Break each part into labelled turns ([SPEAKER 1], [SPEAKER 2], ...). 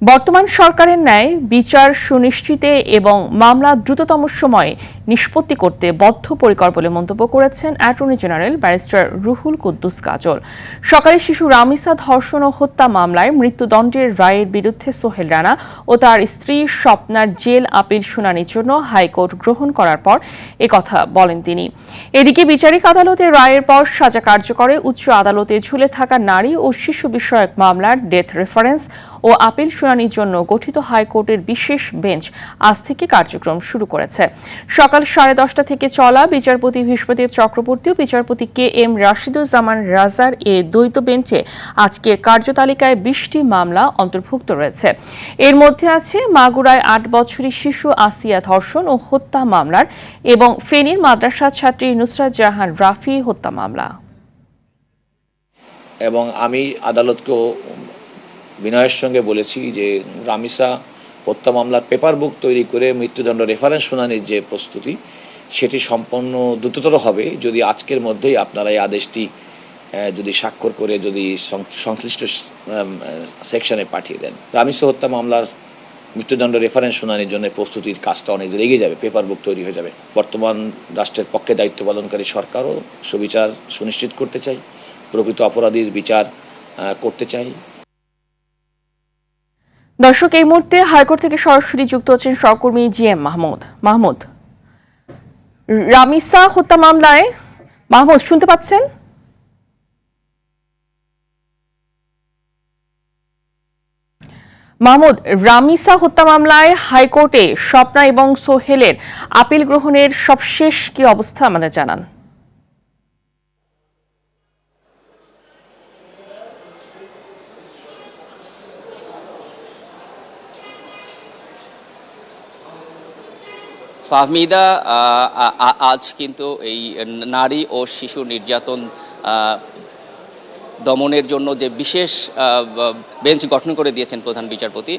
[SPEAKER 1] বর্তমান সরকারের ন্যায় বিচার সুনিশ্চিতে এবং মামলা দ্রুততম সময়ে নিষ্পত্তি করতে বদ্ধপরিকর বলে মন্তব্য করেছেন attorney general barrister Ruhul Quddus Kajal. সকালে শিশু রামিসা ধর্ষণ ও হত্যা মামলায় মৃত্যুদণ্ডের রায়ের বিরুদ্ধে সোহেল রানা ও তার স্ত্রী স্বপ্নার জেল আপিল শুনানির জন্য হাইকোর্ট গ্রহণ করার পর একথা বলেন তিনি। এদিকে বিচারিক আদালতের রায়ের পর সাজা কার্যকরে উচ্চ আদালতে ঝুলে থাকা নারী ও শিশু বিষয়ক মামলার ডেথ রেফারেন্স ও আপিল শুনানির জন্য গঠিত হাইকোর্টের বিশেষ বেঞ্চ আজ থেকে কার্যক্রম শুরু করেছে। সকাল 10:30 থেকে চলা বিচারপতি ভীষ্মদেব চক্রবর্তী ও বিচারপতি কে এম রাশিদুজ্জামান রাজার এ দ্বৈত বেঞ্চে আজকের কার্যতালিকায় 20টি মামলা অন্তর্ভুক্ত রয়েছে। এর মধ্যে আছে মাগুরায় 8 বছরের শিশু আসিয়া ধর্ষণ ও হত্যা মামলার এবং ফেনীর মাদ্রাসা ছাত্রী নুসরাত জাহান রাফি হত্যা মামলা।
[SPEAKER 2] এবং আমি আদালতকেও বিনয়ের সঙ্গে বলেছি যে রামিসা হত্যা মামলার পেপার বুক তৈরি করে মৃত্যুদণ্ড রেফারেন্স শুনানির যে প্রস্তুতি সেটি সম্পন্ন দ্রুততর হবে যদি আজকের মধ্যেই আপনারা এই আদেশটি যদি স্বাক্ষর করে যদি সংশ্লিষ্ট সেকশনে পাঠিয়ে দেন। রামিসা হত্যা মামলার মৃত্যুদণ্ড রেফারেন্স শুনানির জন্য প্রস্তুতির কাজটা অনেক দূর এগিয়ে যাবে, পেপার বুক তৈরি হয়ে যাবে। বর্তমান রাষ্ট্রের পক্ষে দায়িত্ব পালনকারী সরকারও সুবিচার সুনিশ্চিত করতে চাই, প্রকৃত অপরাধীর বিচার করতে চাই।
[SPEAKER 1] দর্শক, এই মুহূর্তে হাইকোর্ট থেকে সরাসরি যুক্ত হচ্ছেন সহকর্মী জিএম মাহমুদ। রামিসা হত্যা মামলায় মাহমুদ শুনতে পাচ্ছেন? মাহমুদ, রামিসা হত্যা মামলায় হাইকোর্টে স্বপ্না এবং সোহেলের আপিল গ্রহণের সবশেষ কি অবস্থা আমাদের জানান।
[SPEAKER 3] ফাহমিদা, আজ কিন্তু এই নারী ও শিশু নির্যাতন দমনের জন্য যে বিশেষ বেঞ্চ গঠন করে দিয়েছেন প্রধান বিচারপতি,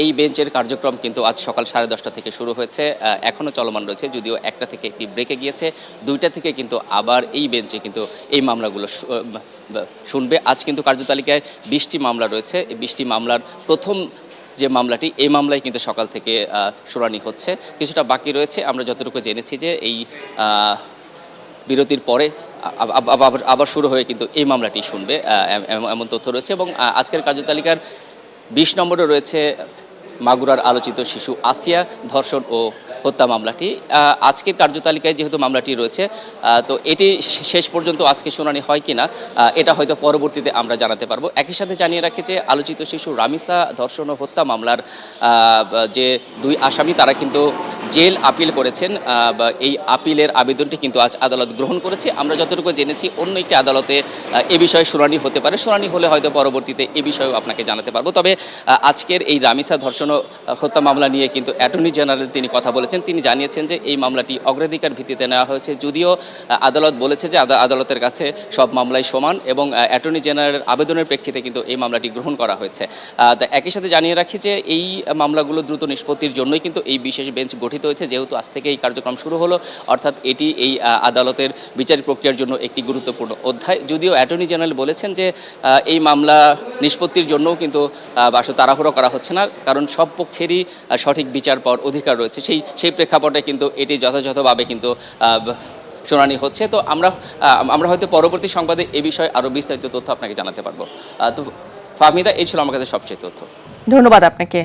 [SPEAKER 3] এই বেঞ্চের কার্যক্রম কিন্তু আজ সকাল 10:30 থেকে শুরু হয়েছে, এখনও চলমান রয়েছে। যদিও 1টা থেকে একটি ব্রেকে গিয়েছে, 2টা থেকে কিন্তু আবার এই বেঞ্চে কিন্তু এই মামলাগুলো শুনবে। আজ কিন্তু কার্যতালিকায় 20টি মামলা রয়েছে। এই 20টি মামলার প্রথম যে মামলাটি, এই মামলায় কিন্তু সকাল থেকে শুনানি হচ্ছে, কিছুটা বাকি রয়েছে। আমরা যতটুকু জেনেছি যে এই বিরতির পরে আবার শুরু হয়ে কিন্তু এই মামলাটি শুনবে, এমন তথ্য রয়েছে। এবং আজকের কার্যতালিকার 20 নম্বরে রয়েছে মাগুরার আলোচিত শিশু আসিয়া ধর্ষণ ও হত্যা মামলাটি। আজকের কার্যতালিকায় যেহেতু মামলাটি রয়েছে, তো এটি শেষ পর্যন্ত আজকে শুনানি হয় কিনা এটা হয়তো পরবর্তীতে আমরা জানাতে পারবো। একই সাথে জানিয়ে রাখি যে আলোচিত শিশু রামিসা ধর্ষণ ও হত্যা মামলার যে 2 আসামি তারা কিন্তু জেল আপিল করেছেন। এই আপিলের আবেদনটি কিন্তু আজ আদালত গ্রহণ করেছে। আমরা যতটুকু জেনেছি অন্য একটি আদালতে এ বিষয়ে শুনানি হতে পারে। শুনানি হলে হয়তো পরবর্তীতে এ বিষয়েও আপনাকে জানাতে পারবো। তবে আজকের এই রামিসা ধর্ষণ ও হত্যা মামলা নিয়ে কিন্তু অ্যাটর্নি জেনারেল তিনি কথা বলেছেন। তিনি জানিয়েছেন যে এই মামলাটি অগ্রাধিকার ভিত্তিতে নেওয়া হয়েছে, যদিও আদালত বলেছে যে আদালতের কাছে সব মামলাই সমান এবং অ্যাটর্নি জেনারেলের আবেদনের প্রেক্ষিতে কিন্তু এই মামলাটি গ্রহণ করা হয়েছে। একই সাথে জানিয়ে রাখি যে এই মামলাগুলো দ্রুত নিষ্পত্তির জন্যই কিন্তু এই বিশেষ বেঞ্চ গঠিত হয়েছে, যেহেতু আজ থেকে এই কার্যক্রম শুরু হলো, অর্থাৎ এটি এই আদালতের বিচারিক প্রক্রিয়ার জন্য একটি গুরুত্বপূর্ণ অধ্যায়। যদিও অ্যাটর্নি জেনারেল বলেছেন যে এই মামলা নিষ্পত্তির জন্যও কিন্তু তাড়াহুড়ো করা হচ্ছে না, কারণ সব পক্ষেরই সঠিক বিচার পাওয়ার অধিকার রয়েছে। সেই প্রেক্ষাপটে কিন্তু এটি যথাযথভাবে কিন্তু শুনানি হচ্ছে। তো আমরা হয়তো পরবর্তী সংবাদে এ বিষয়ে আরও বিস্তারিত তথ্য আপনাকে জানাতে পারবো। তো ফাহমিদা, এই ছিল আমার কাছে সবচেয়ে তথ্য।
[SPEAKER 1] ধন্যবাদ আপনাকে।